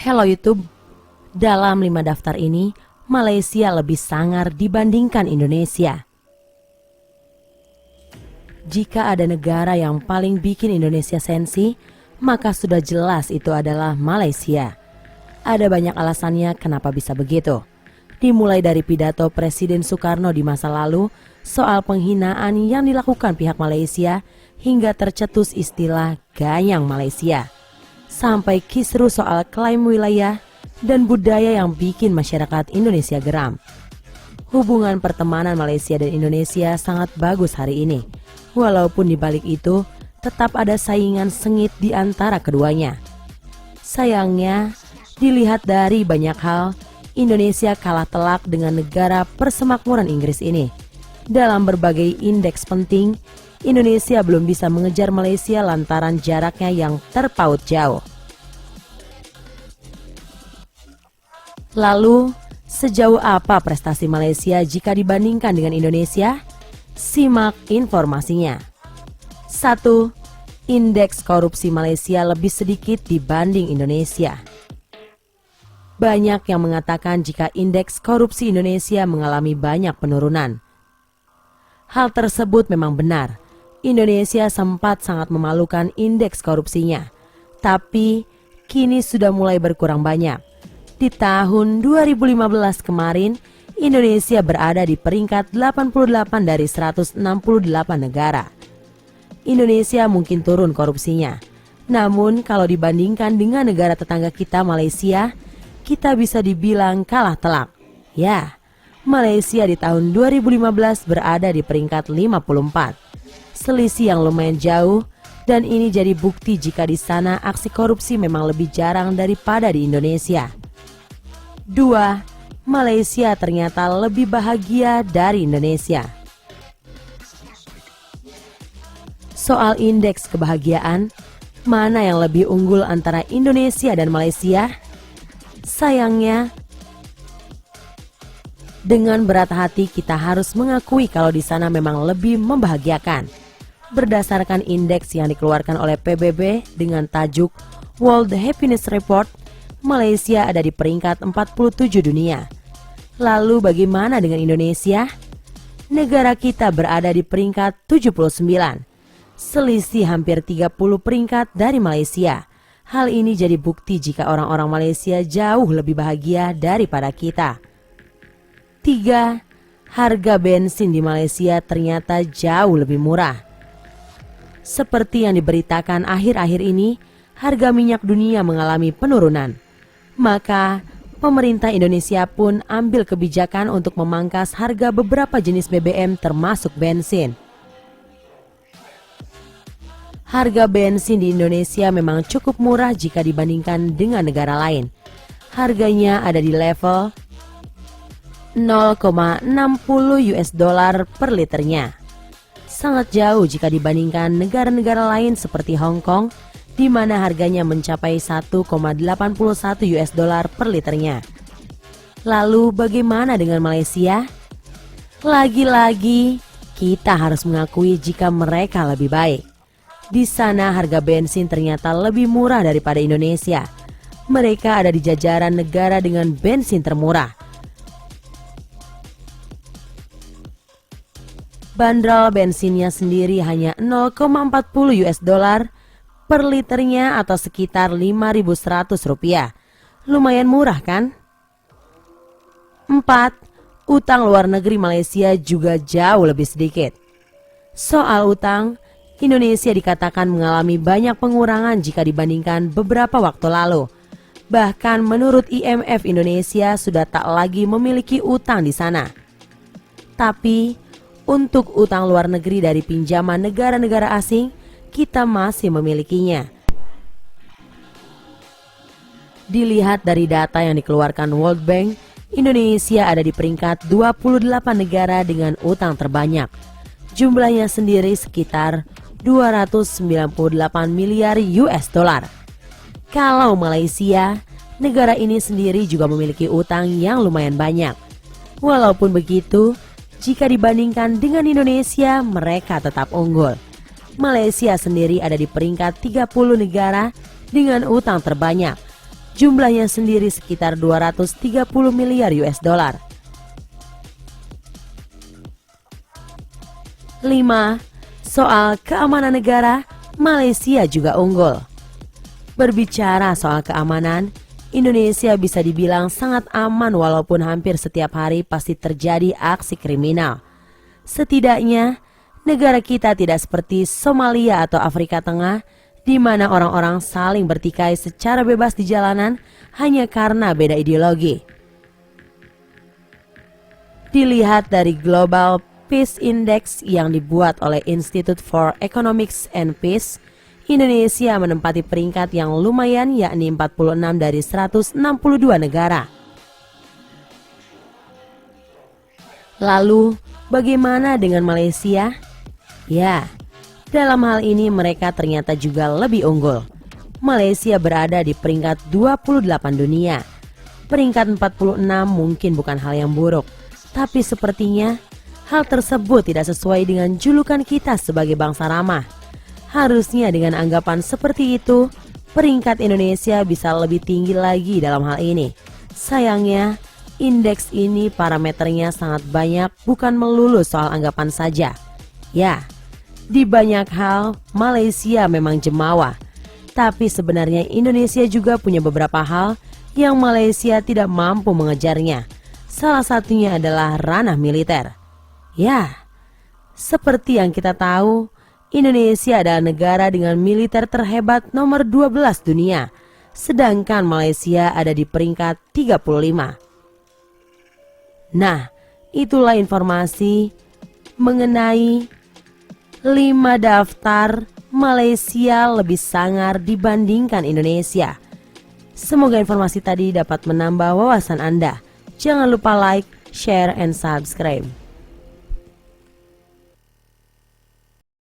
Hello YouTube, dalam 5 daftar ini, Malaysia lebih sangar dibandingkan Indonesia. Jika ada negara yang paling bikin Indonesia sensi, maka sudah jelas itu adalah Malaysia. Ada banyak alasannya kenapa bisa begitu. Dimulai dari pidato Presiden Soekarno di masa lalu soal penghinaan yang dilakukan pihak Malaysia hingga tercetus istilah ganyang Malaysia. Sampai kisruh soal klaim wilayah dan budaya yang bikin masyarakat Indonesia geram. Hubungan pertemanan Malaysia dan Indonesia sangat bagus hari ini. Walaupun di balik itu tetap ada saingan sengit di antara keduanya. Sayangnya, dilihat dari banyak hal, Indonesia kalah telak dengan negara persemakmuran Inggris ini. Dalam berbagai indeks penting, Indonesia belum bisa mengejar Malaysia lantaran jaraknya yang terpaut jauh. Lalu, sejauh apa prestasi Malaysia jika dibandingkan dengan Indonesia? Simak informasinya. 1. Indeks korupsi Malaysia lebih sedikit dibanding Indonesia. Banyak yang mengatakan jika indeks korupsi Indonesia mengalami banyak penurunan. Hal tersebut memang benar. Indonesia sempat sangat memalukan indeks korupsinya, tapi kini sudah mulai berkurang banyak. Di tahun 2015 kemarin, Indonesia berada di peringkat 88 dari 168 negara. Indonesia mungkin turun korupsinya. Namun kalau dibandingkan dengan negara tetangga kita Malaysia, kita bisa dibilang kalah telak. Ya, Malaysia di tahun 2015 berada di peringkat 54. Selisih yang lumayan jauh, dan ini jadi bukti jika di sana aksi korupsi memang lebih jarang daripada di Indonesia. 2. Malaysia ternyata lebih bahagia dari Indonesia. Soal indeks kebahagiaan, mana yang lebih unggul antara Indonesia dan Malaysia? Sayangnya, dengan berat hati kita harus mengakui kalau di sana memang lebih membahagiakan. Berdasarkan indeks yang dikeluarkan oleh PBB dengan tajuk World Happiness Report, Malaysia ada di peringkat 47 dunia. Lalu bagaimana dengan Indonesia? Negara kita berada di peringkat 79. Selisih hampir 30 peringkat dari Malaysia. Hal ini jadi bukti jika orang-orang Malaysia jauh lebih bahagia daripada kita. 3. Harga bensin di Malaysia ternyata jauh lebih murah. Seperti yang diberitakan akhir-akhir ini, harga minyak dunia mengalami penurunan. Maka, pemerintah Indonesia pun ambil kebijakan untuk memangkas harga beberapa jenis BBM termasuk bensin. Harga bensin di Indonesia memang cukup murah jika dibandingkan dengan negara lain. Harganya ada di level 0,60 US dollar per liternya. Sangat jauh jika dibandingkan negara-negara lain seperti Hong Kong, di mana harganya mencapai 1,81 US dollar per liternya. Lalu bagaimana dengan Malaysia? Lagi-lagi, kita harus mengakui jika mereka lebih baik. Di sana harga bensin ternyata lebih murah daripada Indonesia. Mereka ada di jajaran negara dengan bensin termurah. Bandrol bensinnya sendiri hanya 0,40 US dollar per liternya atau sekitar Rp5.100. Lumayan murah kan? 4. Utang luar negeri Malaysia juga jauh lebih sedikit. Soal utang, Indonesia dikatakan mengalami banyak pengurangan jika dibandingkan beberapa waktu lalu. Bahkan menurut IMF, Indonesia sudah tak lagi memiliki utang di sana. Tapi, untuk utang luar negeri dari pinjaman negara-negara asing, kita masih memilikinya. Dilihat dari data yang dikeluarkan World Bank, Indonesia ada di peringkat 28 negara dengan utang terbanyak. Jumlahnya sendiri sekitar 298 miliar US dollar. Kalau Malaysia, negara ini sendiri juga memiliki utang yang lumayan banyak. Walaupun begitu, jika dibandingkan dengan Indonesia, mereka tetap unggul. Malaysia sendiri ada di peringkat 30 negara dengan utang terbanyak. Jumlahnya sendiri sekitar 230 miliar US dollar. 5. Soal keamanan negara, Malaysia juga unggul. Berbicara soal keamanan, Indonesia bisa dibilang sangat aman walaupun hampir setiap hari pasti terjadi aksi kriminal. Setidaknya, negara kita tidak seperti Somalia atau Afrika Tengah, di mana orang-orang saling bertikai secara bebas di jalanan hanya karena beda ideologi. Dilihat dari Global Peace Index yang dibuat oleh Institute for Economics and Peace, Indonesia menempati peringkat yang lumayan, yakni 46 dari 162 negara. Lalu, bagaimana dengan Malaysia? Ya, dalam hal ini mereka ternyata juga lebih unggul. Malaysia berada di peringkat 28 dunia. Peringkat 46 mungkin bukan hal yang buruk, tapi sepertinya hal tersebut tidak sesuai dengan julukan kita sebagai bangsa ramah. Harusnya dengan anggapan seperti itu, peringkat Indonesia bisa lebih tinggi lagi dalam hal ini. Sayangnya, indeks ini parameternya sangat banyak, bukan melulu soal anggapan saja. Ya, di banyak hal, Malaysia memang jemawa. Tapi sebenarnya Indonesia juga punya beberapa hal yang Malaysia tidak mampu mengejarnya. Salah satunya adalah ranah militer. Ya, seperti yang kita tahu, Indonesia adalah negara dengan militer terhebat nomor 12 dunia. Sedangkan Malaysia ada di peringkat 35. Nah, itulah informasi mengenai 5 daftar Malaysia lebih sangar dibandingkan Indonesia. Semoga informasi tadi dapat menambah wawasan Anda. Jangan lupa like, share, and subscribe.